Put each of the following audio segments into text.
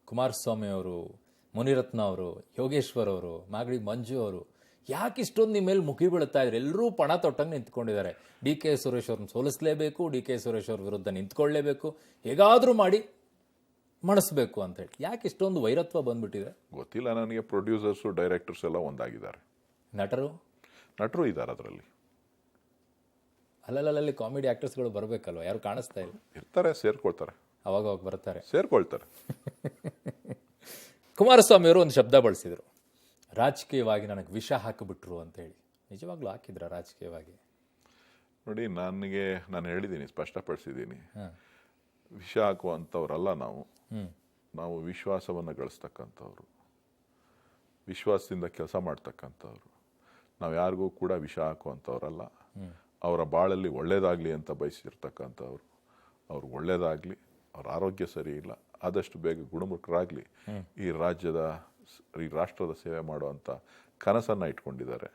ಕುಮಾರಸ್ವಾಮಿ ಅವರು, ಮುನಿರತ್ನ ಅವರು, ಯೋಗೇಶ್ವರ್ ಅವರು, ಮಾಗಡಿ ಮಂಜು ಅವರು ಯಾಕೆ ಇಷ್ಟೊಂದು ನಿಮ್ಮ ಮೇಲೆ ಮುಗಿ ಬೀಳ್ತಾ ಇದ್ರು? ಎಲ್ಲರೂ ಪಣ ತೊಟ್ಟಂಗೆ ನಿಂತ್ಕೊಂಡಿದ್ದಾರೆ. ಡಿ ಕೆ ಸುರೇಶ್ ಅವ್ರನ್ನ ಸೋಲಿಸಲೇಬೇಕು, ಡಿ ಕೆ ಸುರೇಶ್ ಅವ್ರ ವಿರುದ್ಧ ನಿಂತ್ಕೊಳ್ಳೇಬೇಕು, ಹೇಗಾದರೂ ಮಾಡಿ ಮಣಿಸ್ಬೇಕು ಅಂತೇಳಿ. ಯಾಕೆ ಇಷ್ಟೊಂದು ವೈರತ್ವ ಬಂದ್ಬಿಟ್ಟಿದೆ ಗೊತ್ತಿಲ್ಲ ನನಗೆ. ಪ್ರೊಡ್ಯೂಸರ್ಸು ಡೈರೆಕ್ಟರ್ಸ್ ಎಲ್ಲ ಒಂದಾಗಿದ್ದಾರೆ. ನಟರು ಇದ್ದಾರೆ ಅದರಲ್ಲಿ. ಅಲ್ಲಲ್ಲಿ ಕಾಮಿಡಿ ಆಕ್ಟರ್ಸ್ಗಳು ಬರಬೇಕಲ್ವ? ಯಾರು ಕಾಣಿಸ್ತಾ ಇಲ್ಲ. ಇರ್ತಾರೆ, ಸೇರ್ಕೊಳ್ತಾರೆ, ಅವಾಗ ಬರ್ತಾರೆ, ಸೇರ್ಕೊಳ್ತಾರೆ. ಕುಮಾರಸ್ವಾಮಿ ಅವರು ಒಂದು ಶಬ್ದ ಬಳಸಿದರು, ರಾಜಕೀಯವಾಗಿ ನನಗೆ ವಿಷ ಹಾಕಿಬಿಟ್ರು ಅಂತೇಳಿ. ನಿಜವಾಗ್ಲೂ ಹಾಕಿದ್ರ ರಾಜಕೀಯವಾಗಿ? ನೋಡಿ, ನಾನು ಹೇಳಿದ್ದೀನಿ, ಸ್ಪಷ್ಟಪಡಿಸಿದ್ದೀನಿ, ವಿಷ ಹಾಕುವಂಥವ್ರಲ್ಲ ನಾವು ವಿಶ್ವಾಸವನ್ನು ಗಳಿಸ್ತಕ್ಕಂಥವ್ರು, ವಿಶ್ವಾಸದಿಂದ ಕೆಲಸ ಮಾಡ್ತಕ್ಕಂಥವ್ರು. ನಾವು ಯಾರಿಗೂ ಕೂಡ ವಿಷ ಹಾಕುವಂಥವ್ರಲ್ಲ. ಅವರ ಬಾಳಲ್ಲಿ ಒಳ್ಳೇದಾಗಲಿ ಅಂತ ಬಯಸಿರ್ತಕ್ಕಂಥವ್ರು. ಅವ್ರು ಒಳ್ಳೇದಾಗಲಿ, ಅವ್ರ ಆರೋಗ್ಯ ಸರಿ ಇಲ್ಲ, ಆದಷ್ಟು ಬೇಗ ಗುಣಮುಖರಾಗಲಿ, ಈ ರಾಷ್ಟ್ರದ ಸೇವೆ ಮಾಡುವಂಥ ಕನಸನ್ನು ಇಟ್ಕೊಂಡಿದ್ದಾರೆ.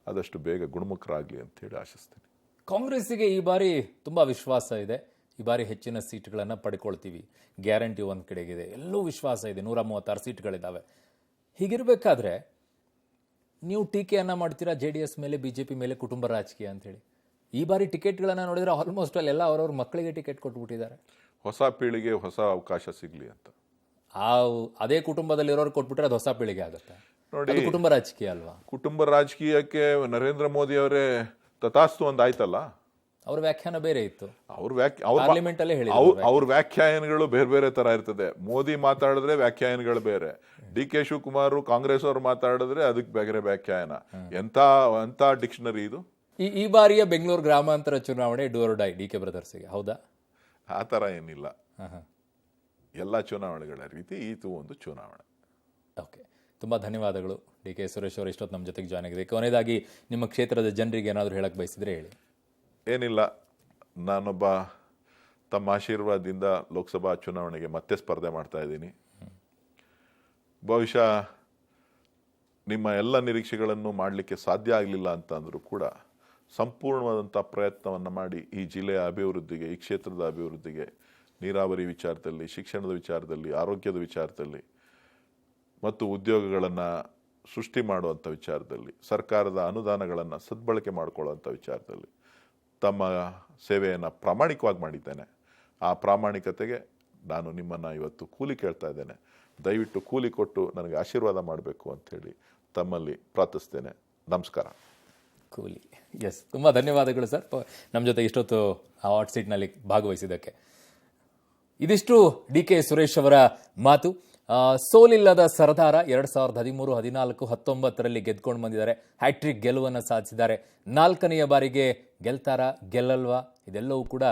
ಆದಷ್ಟು ಬೇಗ ಗುಣಮುಖರಾಗಲಿ ಅಂತೇಳಿ ಆಶಿಸ್ತೀನಿ. ಕಾಂಗ್ರೆಸ್ಸಿಗೆ ಈ ಬಾರಿ ತುಂಬ ವಿಶ್ವಾಸ ಇದೆ. ಈ ಬಾರಿ ಹೆಚ್ಚಿನ ಸೀಟ್ಗಳನ್ನು ಪಡ್ಕೊಳ್ತೀವಿ, ಗ್ಯಾರಂಟಿ ಒಂದು ಕಡೆಗಿದೆ, ಎಲ್ಲೂ ವಿಶ್ವಾಸ ಇದೆ. 136 ಸೀಟ್ಗಳಿದ್ದಾವೆ. ಹೀಗಿರಬೇಕಾದ್ರೆ ನೀವು ಟೀಕೆಯನ್ನು ಮಾಡ್ತೀರಾ JDS ಮೇಲೆ, BJP ಮೇಲೆ, ಕುಟುಂಬ ರಾಜಕೀಯ ಅಂತೇಳಿ. ಈ ಬಾರಿ ಟಿಕೆಟ್ಗಳನ್ನು ನೋಡಿದ್ರೆ ಆಲ್ಮೋಸ್ಟ್ ಅಲ್ಲೆಲ್ಲ ಅವ್ರವ್ರ ಮಕ್ಕಳಿಗೆ ಟಿಕೆಟ್ ಕೊಟ್ಬಿಟ್ಟಿದ್ದಾರೆ. ಹೊಸ ಪೀಳಿಗೆ ಹೊಸ ಅವಕಾಶ ಸಿಗಲಿ ಅಂತ. ಅದೇ ಕುಟುಂಬದಲ್ಲಿರೋರು ಕೊಟ್ಬಿಟ್ರೆ ಅದು ಹೊಸ ಪೀಳಿಗೆ ಆಗುತ್ತೆ. ನೋಡಿ, ಕುಟುಂಬ ರಾಜಕೀಯ ಅಲ್ವಾ? ಕುಟುಂಬ ರಾಜಕೀಯಕ್ಕೆ ನರೇಂದ್ರ ಮೋದಿ ಅವರೇ ತಥಾಸ್ತು ಒಂದು ಆಯ್ತಲ್ಲ. ಅವ್ರ ವ್ಯಾಖ್ಯಾನ ಬೇರೆ ಇತ್ತು. ಅವ್ರ ವ್ಯಾಖ್ಯಾನಗಳು ಬೇರೆ ಬೇರೆ ತರ ಇರ್ತದೆ. ಮೋದಿ ಮಾತಾಡಿದ್ರೆ ವ್ಯಾಖ್ಯಾನಗಳು ಬೇರೆ, DK ಶಿವಕುಮಾರ್ ಕಾಂಗ್ರೆಸ್ ಅವ್ರು ಮಾತಾಡಿದ್ರೆ ಅದಕ್ಕೆ ಬೇರೆ ವ್ಯಾಖ್ಯಾನ. ಎಂತ ಡಿಕ್ಷನರಿ ಇದು? ಈ ಬಾರಿಯ ಬೆಂಗಳೂರು ಗ್ರಾಮಾಂತರ ಚುನಾವಣೆ ಡೋರ್ ಡೈ DK ಬ್ರದರ್ಸ್ಗೆ, ಹೌದಾ? ಆ ತರ ಏನಿಲ್ಲ. ಎಲ್ಲ ಚುನಾವಣೆಗಳ ರೀತಿ ಇದು ಒಂದು ಚುನಾವಣೆ. ಓಕೆ, ತುಂಬ ಧನ್ಯವಾದಗಳು DK ಸುರೇಶ್ ಅವರು ಇಷ್ಟೊತ್ತು ನಮ್ಮ ಜೊತೆಗೆ ಜಾಯ್ನ್ ಆಗಿದೆ. ಕೊನೆಯದಾಗಿ ನಿಮ್ಮ ಕ್ಷೇತ್ರದ ಜನರಿಗೆ ಏನಾದರೂ ಹೇಳಕ್ಕೆ ಬಯಸಿದ್ರೆ ಹೇಳಿ. ಏನಿಲ್ಲ, ನಾನೊಬ್ಬ ತಮ್ಮ ಆಶೀರ್ವಾದದಿಂದ ಲೋಕಸಭಾ ಚುನಾವಣೆಗೆ ಮತ್ತೆ ಸ್ಪರ್ಧೆ ಮಾಡ್ತಾ ಇದ್ದೀನಿ. ಬಹುಶಃ ನಿಮ್ಮ ಎಲ್ಲ ನಿರೀಕ್ಷೆಗಳನ್ನು ಮಾಡಲಿಕ್ಕೆ ಸಾಧ್ಯ ಆಗಲಿಲ್ಲ ಅಂತಂದರೂ ಕೂಡ ಸಂಪೂರ್ಣವಾದಂಥ ಪ್ರಯತ್ನವನ್ನು ಮಾಡಿ ಈ ಜಿಲ್ಲೆಯ ಅಭಿವೃದ್ಧಿಗೆ, ಈ ಕ್ಷೇತ್ರದ ಅಭಿವೃದ್ಧಿಗೆ, ನೀರಾವರಿ ವಿಚಾರದಲ್ಲಿ, ಶಿಕ್ಷಣದ ವಿಚಾರದಲ್ಲಿ, ಆರೋಗ್ಯದ ವಿಚಾರದಲ್ಲಿ ಮತ್ತು ಉದ್ಯೋಗಗಳನ್ನು ಸೃಷ್ಟಿ ಮಾಡುವಂಥ ವಿಚಾರದಲ್ಲಿ, ಸರ್ಕಾರದ ಅನುದಾನಗಳನ್ನು ಸದ್ಬಳಕೆ ಮಾಡಿಕೊಳ್ಳುವಂಥ ವಿಚಾರದಲ್ಲಿ ತಮ್ಮ ಸೇವೆಯನ್ನು ಪ್ರಾಮಾಣಿಕವಾಗಿ ಮಾಡಿದ್ದೇನೆ. ಆ ಪ್ರಾಮಾಣಿಕತೆಗೆ ನಾನು ನಿಮ್ಮನ್ನು ಇವತ್ತು ಕೂಲಿ ಕೇಳ್ತಾ ಇದ್ದೇನೆ. ದಯವಿಟ್ಟು ಕೂಲಿ ಕೊಟ್ಟು ನನಗೆ ಆಶೀರ್ವಾದ ಮಾಡಬೇಕು ಅಂಥೇಳಿ ತಮ್ಮಲ್ಲಿ ಪ್ರಾರ್ಥಿಸ್ತೇನೆ. ನಮಸ್ಕಾರ. ಕೂಲಿ, ಎಸ್, ತುಂಬ ಧನ್ಯವಾದಗಳು ಸರ್ ನಮ್ಮ ಜೊತೆ ಇಷ್ಟೊತ್ತು ಹಾಟ್ ಸೀಟ್ನಲ್ಲಿ ಭಾಗವಹಿಸಿದ್ದಕ್ಕೆ. ಇದಿಷ್ಟು DK ಸುರೇಶ್ ಅವರ ಮಾತು. ಸೋಲಿಲ್ಲದ ಸರದಾರ 2013, 14, 19ರಲ್ಲಿ ಗೆದ್ಕೊಂಡು ಬಂದಿದ್ದಾರೆ. ಹ್ಯಾಟ್ರಿಕ್ ಗೆಲುವನ್ನು ಸಾಧಿಸಿದ್ದಾರೆ. 4ನೆಯ ಬಾರಿಗೆ ಗೆಲ್ತಾರಾ ಗೆಲ್ಲಲ್ವಾ ಇದೆಲ್ಲವೂ ಕೂಡ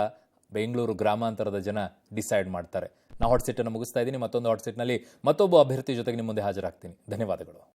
ಬೆಂಗಳೂರು ಗ್ರಾಮಾಂತರದ ಜನ ಡಿಸೈಡ್ ಮಾಡ್ತಾರೆ. ನಾ ಹಾಟ್ ಸೀಟನ್ನು ಮುಗಿಸ್ತಾ ಇದ್ದೀನಿ. ಮತ್ತೊಂದು ಹಾಟ್ ಸೀಟ್ನಲ್ಲಿ ಮತ್ತೊಬ್ಬ ಅಭ್ಯರ್ಥಿ ಜೊತೆಗೆ ನಿಮ್ಮ ಮುಂದೆ ಹಾಜರಾಗ್ತೀನಿ. ಧನ್ಯವಾದಗಳು.